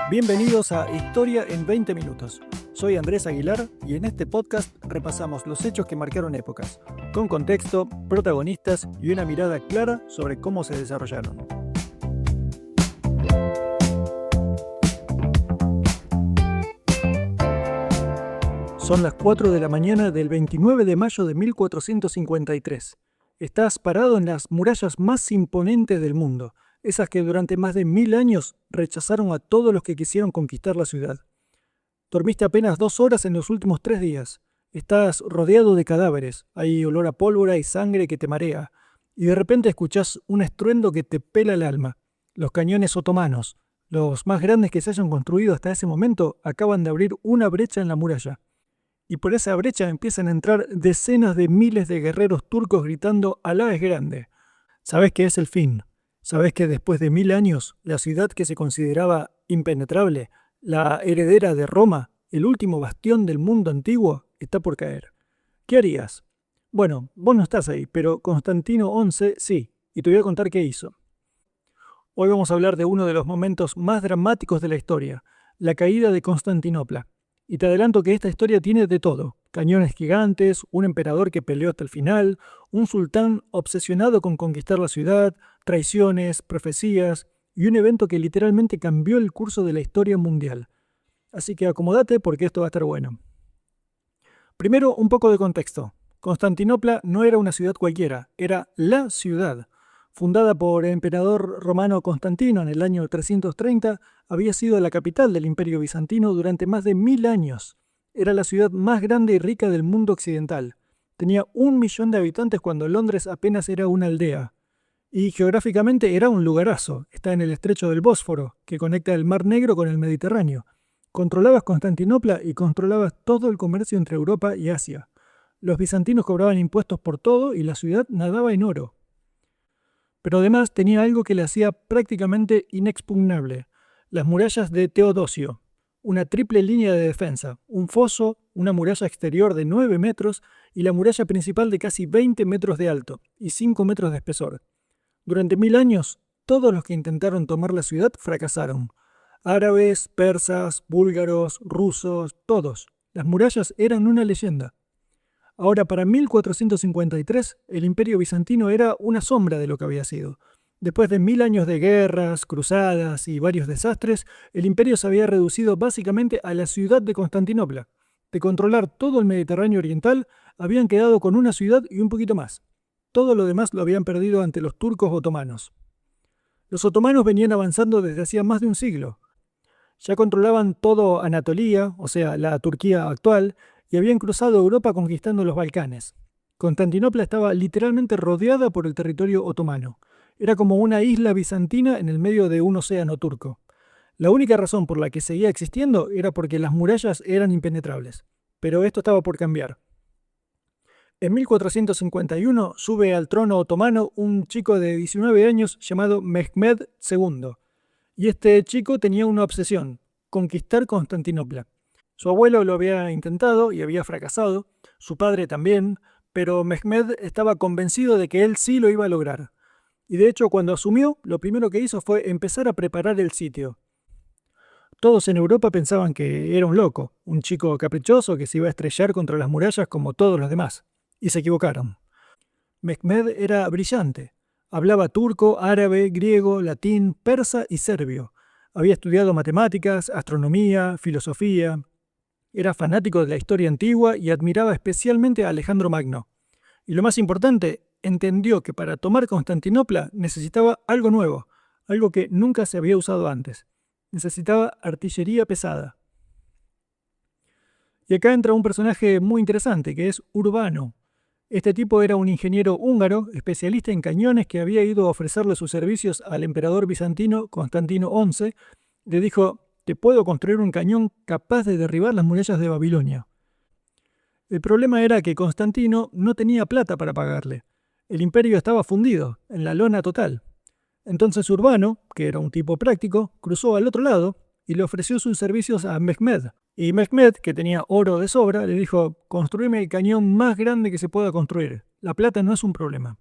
Bienvenidos a Historia en 20 minutos. Soy Andrés Aguilar y en este podcast repasamos los hechos que marcaron épocas, con contexto, protagonistas y una mirada clara sobre cómo se desarrollaron. Son las 4 de la mañana del 29 de mayo de 1453. Estás parado en las murallas más imponentes del mundo, esas que durante más de 1000 años rechazaron a todos los que quisieron conquistar la ciudad. Dormiste apenas 2 horas en los últimos 3 días. Estás rodeado de cadáveres, hay olor a pólvora y sangre que te marea, y de repente escuchás un estruendo que te pela el alma. Los cañones otomanos, los más grandes que se hayan construido hasta ese momento, acaban de abrir una brecha en la muralla. Y por esa brecha empiezan a entrar decenas de miles de guerreros turcos gritando «Alá es grande». Sabés que es el fin. Sabés que después de 1000 años, la ciudad que se consideraba impenetrable, la heredera de Roma, el último bastión del mundo antiguo, está por caer. ¿Qué harías? Bueno, vos no estás ahí, pero Constantino XI sí, y te voy a contar qué hizo. Hoy vamos a hablar de uno de los momentos más dramáticos de la historia, la caída de Constantinopla. Y te adelanto que esta historia tiene de todo: cañones gigantes, un emperador que peleó hasta el final, un sultán obsesionado con conquistar la ciudad, traiciones, profecías y un evento que literalmente cambió el curso de la historia mundial. Así que acomódate porque esto va a estar bueno. Primero, un poco de contexto. Constantinopla no era una ciudad cualquiera, era la ciudad. Fundada por el emperador romano Constantino en el año 330, había sido la capital del Imperio Bizantino durante más de 1000 años. Era la ciudad más grande y rica del mundo occidental. Tenía 1 millón de habitantes cuando Londres apenas era una aldea. Y geográficamente era un lugarazo. Está en el estrecho del Bósforo, que conecta el Mar Negro con el Mediterráneo. Controlabas Constantinopla y controlabas todo el comercio entre Europa y Asia. Los bizantinos cobraban impuestos por todo y la ciudad nadaba en oro. Pero además tenía algo que le hacía prácticamente inexpugnable: las murallas de Teodosio, una triple línea de defensa, un foso, una muralla exterior de 9 metros y la muralla principal de casi 20 metros de alto y 5 metros de espesor. Durante 1000 años, todos los que intentaron tomar la ciudad fracasaron. Árabes, persas, búlgaros, rusos, todos. Las murallas eran una leyenda. Ahora, para 1453, el Imperio Bizantino era una sombra de lo que había sido. Después de 1000 años de guerras, cruzadas y varios desastres, el imperio se había reducido básicamente a la ciudad de Constantinopla. De controlar todo el Mediterráneo oriental, habían quedado con una ciudad y un poquito más. Todo lo demás lo habían perdido ante los turcos otomanos. Los otomanos venían avanzando desde hacía más de un siglo. Ya controlaban todo Anatolia, o sea, la Turquía actual, y habían cruzado Europa conquistando los Balcanes. Constantinopla estaba literalmente rodeada por el territorio otomano. Era como una isla bizantina en el medio de un océano turco. La única razón por la que seguía existiendo era porque las murallas eran impenetrables. Pero esto estaba por cambiar. En 1451 sube al trono otomano un chico de 19 años llamado Mehmed II. Y este chico tenía una obsesión: conquistar Constantinopla. Su abuelo lo había intentado y había fracasado, su padre también, pero Mehmed estaba convencido de que él sí lo iba a lograr. Y de hecho, cuando asumió, lo primero que hizo fue empezar a preparar el sitio. Todos en Europa pensaban que era un loco, un chico caprichoso que se iba a estrellar contra las murallas como todos los demás. Y se equivocaron. Mehmed era brillante. Hablaba turco, árabe, griego, latín, persa y serbio. Había estudiado matemáticas, astronomía, filosofía. Era fanático de la historia antigua y admiraba especialmente a Alejandro Magno. Y lo más importante, entendió que para tomar Constantinopla necesitaba algo nuevo, algo que nunca se había usado antes. Necesitaba artillería pesada. Y acá entra un personaje muy interesante, que es Urbano. Este tipo era un ingeniero húngaro, especialista en cañones, que había ido a ofrecerle sus servicios al emperador bizantino Constantino XI. Le dijo: «Te puedo construir un cañón capaz de derribar las murallas de Babilonia». El problema era que Constantino no tenía plata para pagarle. El imperio estaba fundido, en la lona total. Entonces Urbano, que era un tipo práctico, cruzó al otro lado y le ofreció sus servicios a Mehmed. Y Mehmed, que tenía oro de sobra, le dijo: «Construime el cañón más grande que se pueda construir. La plata no es un problema».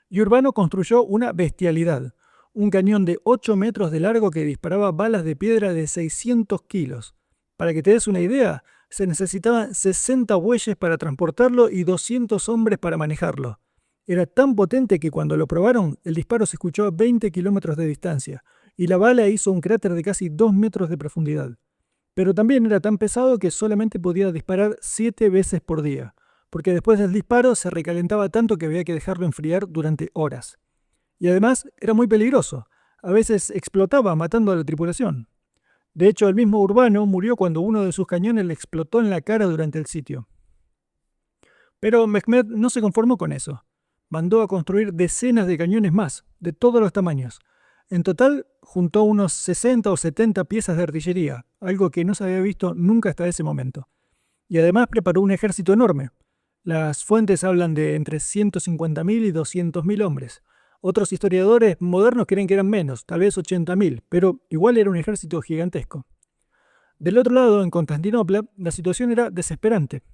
Y Urbano construyó una bestialidad. un cañón de 8 metros de largo que disparaba balas de piedra de 600 kilos. Para que te des una idea, se necesitaban 60 bueyes para transportarlo y 200 hombres para manejarlo. Era tan potente que cuando lo probaron, el disparo se escuchó a 20 kilómetros de distancia, y la bala hizo un cráter de casi 2 metros de profundidad. Pero también era tan pesado que solamente podía disparar 7 veces por día, porque después del disparo se recalentaba tanto que había que dejarlo enfriar durante horas. Y además era muy peligroso. A veces explotaba matando a la tripulación. De hecho, el mismo Urbano murió cuando uno de sus cañones le explotó en la cara durante el sitio. Pero Mehmed no se conformó con eso. Mandó a construir decenas de cañones más, de todos los tamaños. En total, juntó unos 60 o 70 piezas de artillería, algo que no se había visto nunca hasta ese momento. Y además preparó un ejército enorme. Las fuentes hablan de entre 150.000 y 200.000 hombres. Otros historiadores modernos creen que eran menos, tal vez 80.000, pero igual era un ejército gigantesco. Del otro lado, en Constantinopla, la situación era desesperante.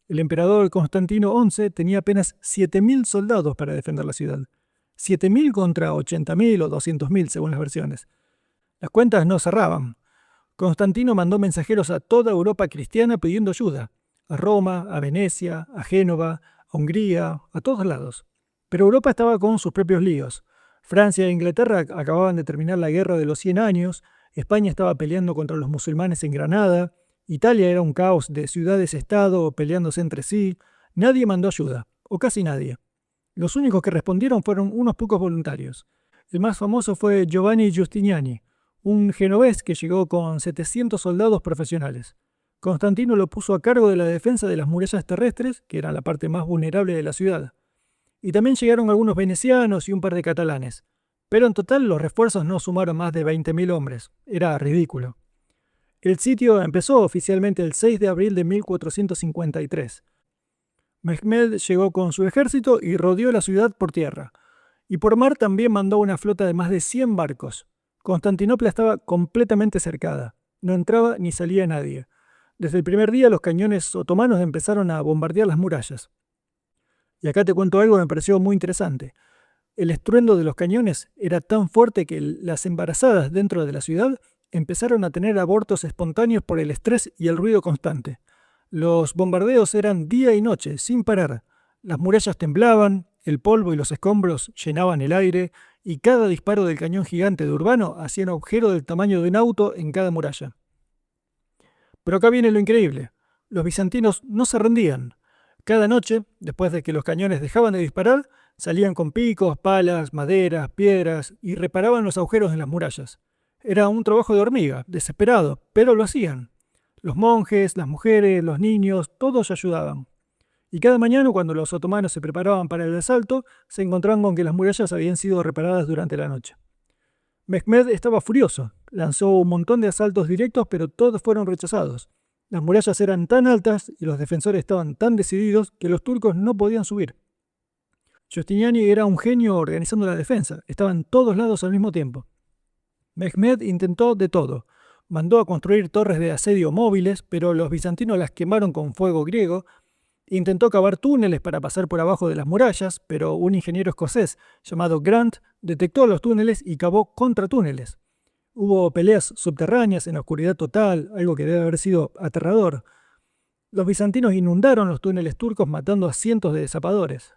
El emperador Constantino XI tenía apenas 7.000 soldados para defender la ciudad. 7.000 contra 80.000 o 200.000, según las versiones. Las cuentas no cerraban. Constantino mandó mensajeros a toda Europa cristiana pidiendo ayuda. A Roma, a Venecia, a Génova, a Hungría, a todos lados. Pero Europa estaba con sus propios líos. Francia e Inglaterra acababan de terminar la guerra de los 100 años, España estaba peleando contra los musulmanes en Granada, Italia era un caos de ciudades-estado peleándose entre sí, nadie mandó ayuda, o casi nadie. Los únicos que respondieron fueron unos pocos voluntarios. El más famoso fue Giovanni Giustiniani, un genovés que llegó con 700 soldados profesionales. Constantino lo puso a cargo de la defensa de las murallas terrestres, que eran la parte más vulnerable de la ciudad. Y también llegaron algunos venecianos y un par de catalanes. Pero en total los refuerzos no sumaron más de 20.000 hombres. Era ridículo. El sitio empezó oficialmente el 6 de abril de 1453. Mehmed llegó con su ejército y rodeó la ciudad por tierra. Y por mar también mandó una flota de más de 100 barcos. Constantinopla estaba completamente cercada. No entraba ni salía nadie. Desde el primer día los cañones otomanos empezaron a bombardear las murallas. Y acá te cuento algo que me pareció muy interesante. El estruendo de los cañones era tan fuerte que las embarazadas dentro de la ciudad empezaron a tener abortos espontáneos por el estrés y el ruido constante. Los bombardeos eran día y noche, sin parar. Las murallas temblaban, el polvo y los escombros llenaban el aire, y cada disparo del cañón gigante de Urbano hacía un agujero del tamaño de un auto en cada muralla. Pero acá viene lo increíble. Los bizantinos no se rendían. Cada noche, después de que los cañones dejaban de disparar, salían con picos, palas, maderas, piedras y reparaban los agujeros en las murallas. Era un trabajo de hormiga, desesperado, pero lo hacían. Los monjes, las mujeres, los niños, todos ayudaban. Y cada mañana, cuando los otomanos se preparaban para el asalto, se encontraban con que las murallas habían sido reparadas durante la noche. Mehmed estaba furioso. Lanzó un montón de asaltos directos, pero todos fueron rechazados. Las murallas eran tan altas y los defensores estaban tan decididos que los turcos no podían subir. Giustiniani era un genio organizando la defensa. Estaba en todos lados al mismo tiempo. Mehmed intentó de todo. Mandó a construir torres de asedio móviles, pero los bizantinos las quemaron con fuego griego. Intentó cavar túneles para pasar por abajo de las murallas, pero un ingeniero escocés llamado Grant detectó los túneles y cavó contratúneles. Hubo peleas subterráneas en la oscuridad total, algo que debe haber sido aterrador. Los bizantinos inundaron los túneles turcos matando a cientos de zapadores.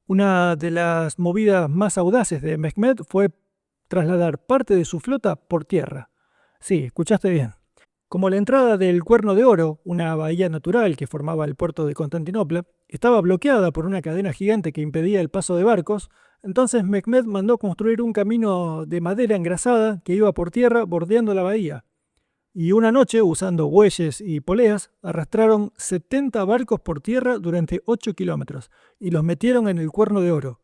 Una de las movidas más audaces de Mehmed fue trasladar parte de su flota por tierra. Sí, escuchaste bien. Como la entrada del Cuerno de Oro, una bahía natural que formaba el puerto de Constantinopla, estaba bloqueada por una cadena gigante que impedía el paso de barcos, entonces Mehmed mandó construir un camino de madera engrasada que iba por tierra bordeando la bahía. Y una noche, usando bueyes y poleas, arrastraron 70 barcos por tierra durante 8 kilómetros y los metieron en el Cuerno de Oro.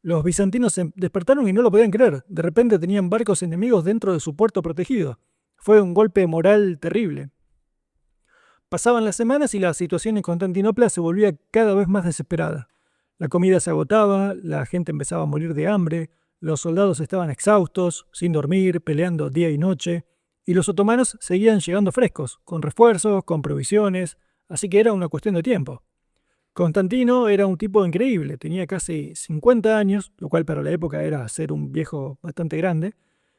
Los bizantinos se despertaron y no lo podían creer. De repente tenían barcos enemigos dentro de su puerto protegido. Fue un golpe moral terrible. Pasaban las semanas y la situación en Constantinopla se volvía cada vez más desesperada. La comida se agotaba, la gente empezaba a morir de hambre, los soldados estaban exhaustos, sin dormir, peleando día y noche, y los otomanos seguían llegando frescos, con refuerzos, con provisiones, así que era una cuestión de tiempo. Constantino era un tipo increíble, tenía casi 50 años, lo cual para la época era ser un viejo bastante grande.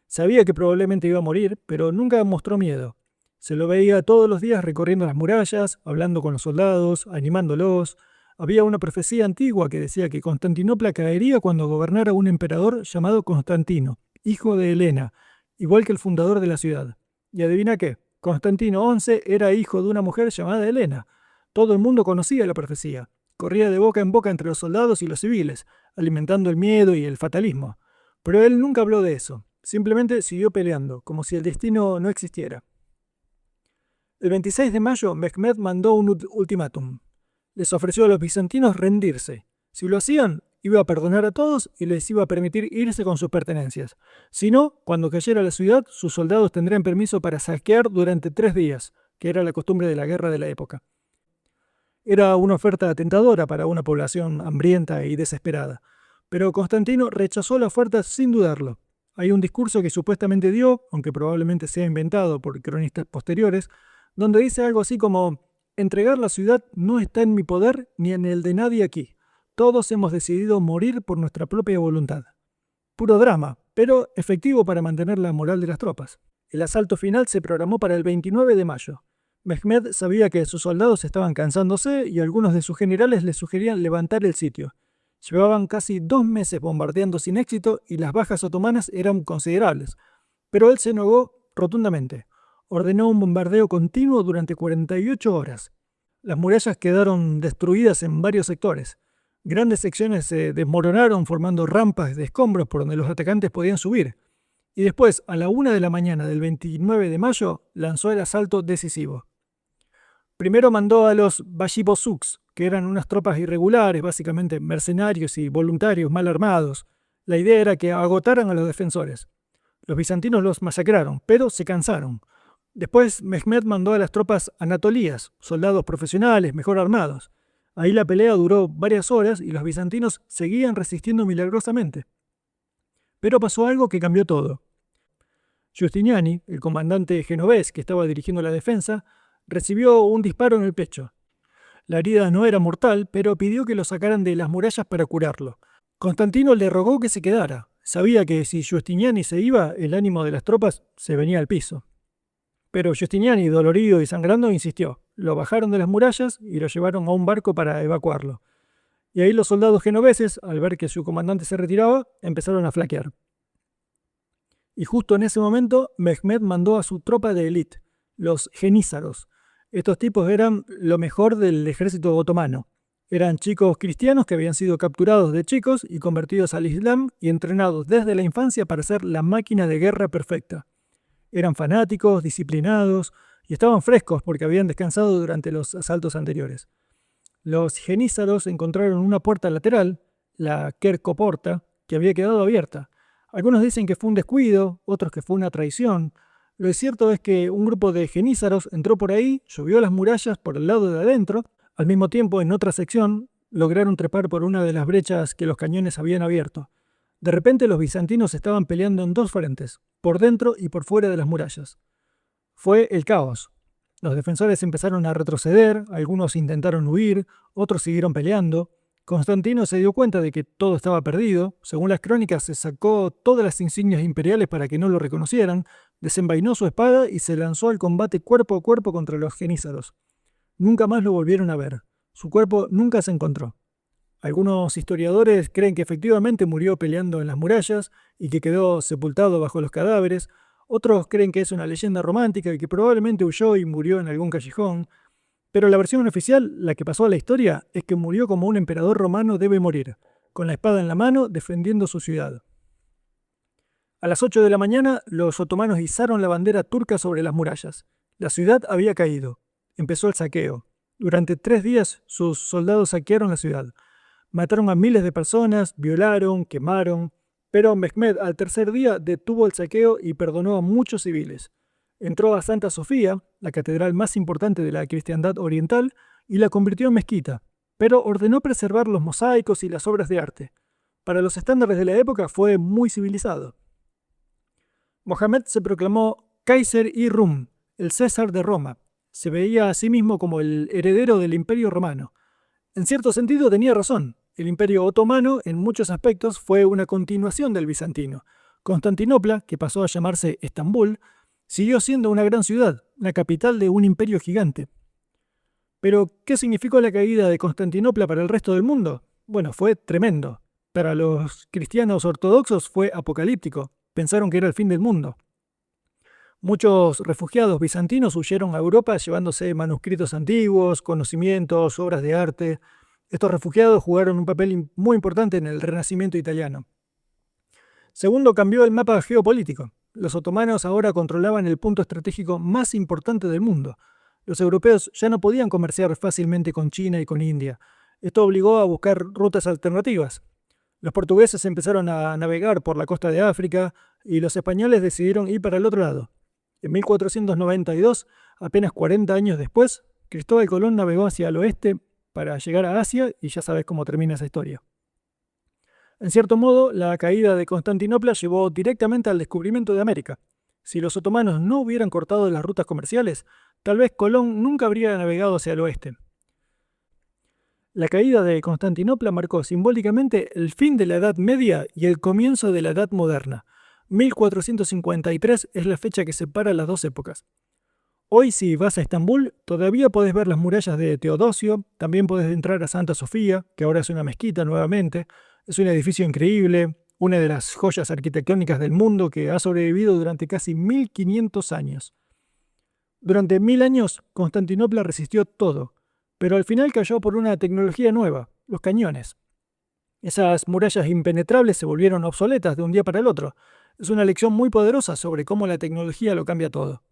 Sabía que probablemente iba a morir, pero nunca mostró miedo. Se lo veía todos los días recorriendo las murallas, hablando con los soldados, animándolos. Había una profecía antigua que decía que Constantinopla caería cuando gobernara un emperador llamado Constantino, hijo de Helena, igual que el fundador de la ciudad. Y adivina qué, Constantino XI era hijo de una mujer llamada Helena. Todo el mundo conocía la profecía. Corría de boca en boca entre los soldados y los civiles, alimentando el miedo y el fatalismo. Pero él nunca habló de eso. Simplemente siguió peleando, como si el destino no existiera. El 26 de mayo, Mehmed mandó un ultimátum. Les ofreció a los bizantinos rendirse. Si lo hacían, iba a perdonar a todos y les iba a permitir irse con sus pertenencias. Si no, cuando cayera la ciudad, sus soldados tendrían permiso para saquear durante 3 días, que era la costumbre de la guerra de la época. Era una oferta tentadora para una población hambrienta y desesperada, pero Constantino rechazó la oferta sin dudarlo. Hay un discurso que supuestamente dio, aunque probablemente sea inventado por cronistas posteriores, donde dice algo así como: entregar la ciudad no está en mi poder ni en el de nadie aquí. Todos hemos decidido morir por nuestra propia voluntad. Puro drama, pero efectivo para mantener la moral de las tropas. El asalto final se programó para el 29 de mayo. Mehmed sabía que sus soldados estaban cansándose y algunos de sus generales le sugerían levantar el sitio. Llevaban casi 2 meses bombardeando sin éxito y las bajas otomanas eran considerables, pero él se negó rotundamente. Ordenó un bombardeo continuo durante 48 horas. Las murallas quedaron destruidas en varios sectores. Grandes secciones se desmoronaron formando rampas de escombros por donde los atacantes podían subir. Y después, a la 1 de la mañana del 29 de mayo, lanzó el asalto decisivo. Primero mandó a los Bashibosuks, que eran unas tropas irregulares, básicamente mercenarios y voluntarios mal armados. La idea era que agotaran a los defensores. Los bizantinos los masacraron, pero se cansaron. Después Mehmed mandó a las tropas anatolías, soldados profesionales, mejor armados. Ahí la pelea duró varias horas y los bizantinos seguían resistiendo milagrosamente. Pero pasó algo que cambió todo. Giustiniani, el comandante genovés que estaba dirigiendo la defensa, recibió un disparo en el pecho. La herida no era mortal, pero pidió que lo sacaran de las murallas para curarlo. Constantino le rogó que se quedara. Sabía que si Giustiniani se iba, el ánimo de las tropas se venía al piso. Pero Giustiniani, dolorido y sangrando, insistió. Lo bajaron de las murallas y lo llevaron a un barco para evacuarlo. Y ahí los soldados genoveses, al ver que su comandante se retiraba, empezaron a flaquear. Y justo en ese momento, Mehmed mandó a su tropa de élite, los genízaros. Estos tipos eran lo mejor del ejército otomano. Eran chicos cristianos que habían sido capturados de chicos y convertidos al Islam y entrenados desde la infancia para ser la máquina de guerra perfecta. Eran fanáticos, disciplinados y estaban frescos porque habían descansado durante los asaltos anteriores. Los genízaros encontraron una puerta lateral, la Kerkoporta, que había quedado abierta. Algunos dicen que fue un descuido, otros que fue una traición. Lo cierto es que un grupo de genízaros entró por ahí, subió las murallas por el lado de adentro. Al mismo tiempo, en otra sección, lograron trepar por una de las brechas que los cañones habían abierto. De repente los bizantinos estaban peleando en 2 frentes, por dentro y por fuera de las murallas. Fue el caos. Los defensores empezaron a retroceder, algunos intentaron huir, otros siguieron peleando. Constantino se dio cuenta de que todo estaba perdido. Según las crónicas, se sacó todas las insignias imperiales para que no lo reconocieran, desenvainó su espada y se lanzó al combate cuerpo a cuerpo contra los genízaros. Nunca más lo volvieron a ver. Su cuerpo nunca se encontró. Algunos historiadores creen que efectivamente murió peleando en las murallas y que quedó sepultado bajo los cadáveres. Otros creen que es una leyenda romántica y que probablemente huyó y murió en algún callejón. Pero la versión oficial, la que pasó a la historia, es que murió como un emperador romano debe morir, con la espada en la mano defendiendo su ciudad. A las 8 de la mañana, los otomanos izaron la bandera turca sobre las murallas. La ciudad había caído. Empezó el saqueo. Durante 3 días, sus soldados saquearon la ciudad. Mataron a miles de personas, violaron, quemaron. Pero Mehmed al tercer día detuvo el saqueo y perdonó a muchos civiles. Entró a Santa Sofía, la catedral más importante de la cristiandad oriental, y la convirtió en mezquita, pero ordenó preservar los mosaicos y las obras de arte. Para los estándares de la época fue muy civilizado. Mohammed se proclamó Kaiser y Rum, el César de Roma. Se veía a sí mismo como el heredero del Imperio Romano. En cierto sentido tenía razón. El Imperio Otomano, en muchos aspectos, fue una continuación del bizantino. Constantinopla, que pasó a llamarse Estambul, siguió siendo una gran ciudad, la capital de un imperio gigante. Pero, ¿qué significó la caída de Constantinopla para el resto del mundo? Bueno, fue tremendo. Para los cristianos ortodoxos fue apocalíptico. Pensaron que era el fin del mundo. Muchos refugiados bizantinos huyeron a Europa llevándose manuscritos antiguos, conocimientos, obras de arte. Estos refugiados jugaron un papel muy importante en el Renacimiento italiano. Segundo, cambió el mapa geopolítico. Los otomanos ahora controlaban el punto estratégico más importante del mundo. Los europeos ya no podían comerciar fácilmente con China y con India. Esto obligó a buscar rutas alternativas. Los portugueses empezaron a navegar por la costa de África y los españoles decidieron ir para el otro lado. En 1492, apenas 40 años después, Cristóbal Colón navegó hacia el oeste para llegar a Asia y ya sabes cómo termina esa historia. En cierto modo, la caída de Constantinopla llevó directamente al descubrimiento de América. Si los otomanos no hubieran cortado las rutas comerciales, tal vez Colón nunca habría navegado hacia el oeste. La caída de Constantinopla marcó simbólicamente el fin de la Edad Media y el comienzo de la Edad Moderna. 1453 es la fecha que separa las dos épocas. Hoy, si vas a Estambul, todavía podés ver las murallas de Teodosio, también podés entrar a Santa Sofía, que ahora es una mezquita nuevamente. Es un edificio increíble, una de las joyas arquitectónicas del mundo que ha sobrevivido durante casi 1500 años. Durante 1000 años, Constantinopla resistió todo, pero al final cayó por una tecnología nueva, los cañones. Esas murallas impenetrables se volvieron obsoletas de un día para el otro. Es una lección muy poderosa sobre cómo la tecnología lo cambia todo.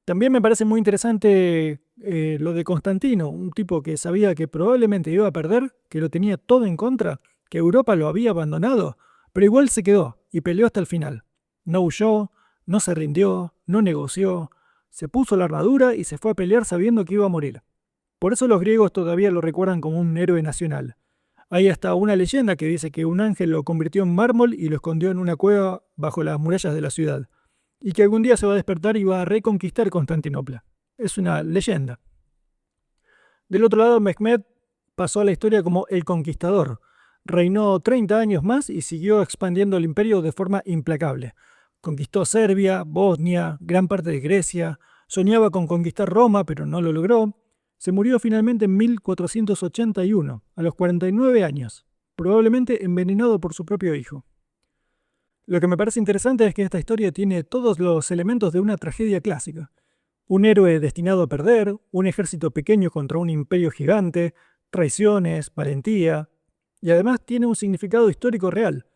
También me parece muy interesante lo de Constantino, un tipo que sabía que probablemente iba a perder, que lo tenía todo en contra, que Europa lo había abandonado, pero igual se quedó y peleó hasta el final. No huyó, no se rindió, no negoció, se puso la armadura y se fue a pelear sabiendo que iba a morir. Por eso los griegos todavía lo recuerdan como un héroe nacional. Hay hasta una leyenda que dice que un ángel lo convirtió en mármol y lo escondió en una cueva bajo las murallas de la ciudad, y que algún día se va a despertar y va a reconquistar Constantinopla. Es una leyenda. Del otro lado, Mehmed pasó a la historia como el conquistador. Reinó 30 años más y siguió expandiendo el imperio de forma implacable. Conquistó Serbia, Bosnia, gran parte de Grecia, soñaba con conquistar Roma, pero no lo logró. Se murió finalmente en 1481, a los 49 años, probablemente envenenado por su propio hijo. Lo que me parece interesante es que esta historia tiene todos los elementos de una tragedia clásica. Un héroe destinado a perder, un ejército pequeño contra un imperio gigante, traiciones, valentía, y además tiene un significado histórico real.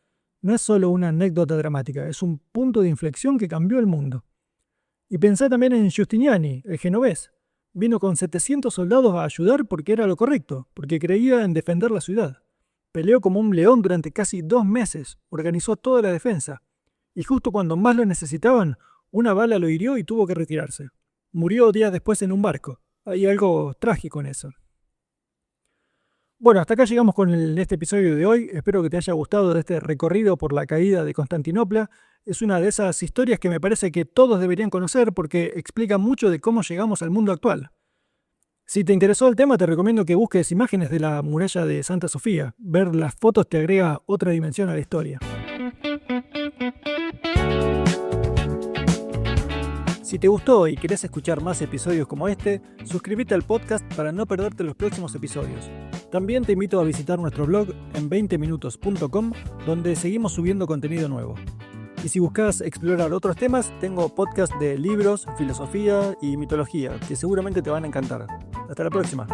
No es solo una anécdota dramática, es un punto de inflexión que cambió el mundo. Y pensá también en Giustiniani, el genovés. Vino con 700 soldados a ayudar porque era lo correcto, porque creía en defender la ciudad. Peleó como un león durante casi 2 meses, organizó toda la defensa. Y justo cuando más lo necesitaban, una bala lo hirió y tuvo que retirarse. Murió días después en un barco. Hay algo trágico en eso. Bueno, hasta acá llegamos con este episodio de hoy. Espero que te haya gustado de este recorrido por la caída de Constantinopla. Es una de esas historias que me parece que todos deberían conocer porque explica mucho de cómo llegamos al mundo actual. Si te interesó el tema, te recomiendo que busques imágenes de la muralla de Santa Sofía. Ver las fotos te agrega otra dimensión a la historia. Si te gustó y querés escuchar más episodios como este, suscríbete al podcast para no perderte los próximos episodios. También te invito a visitar nuestro blog en 20minutos.com, donde seguimos subiendo contenido nuevo. Y si buscas explorar otros temas, tengo podcast de libros, filosofía y mitología, que seguramente te van a encantar. Hasta la próxima.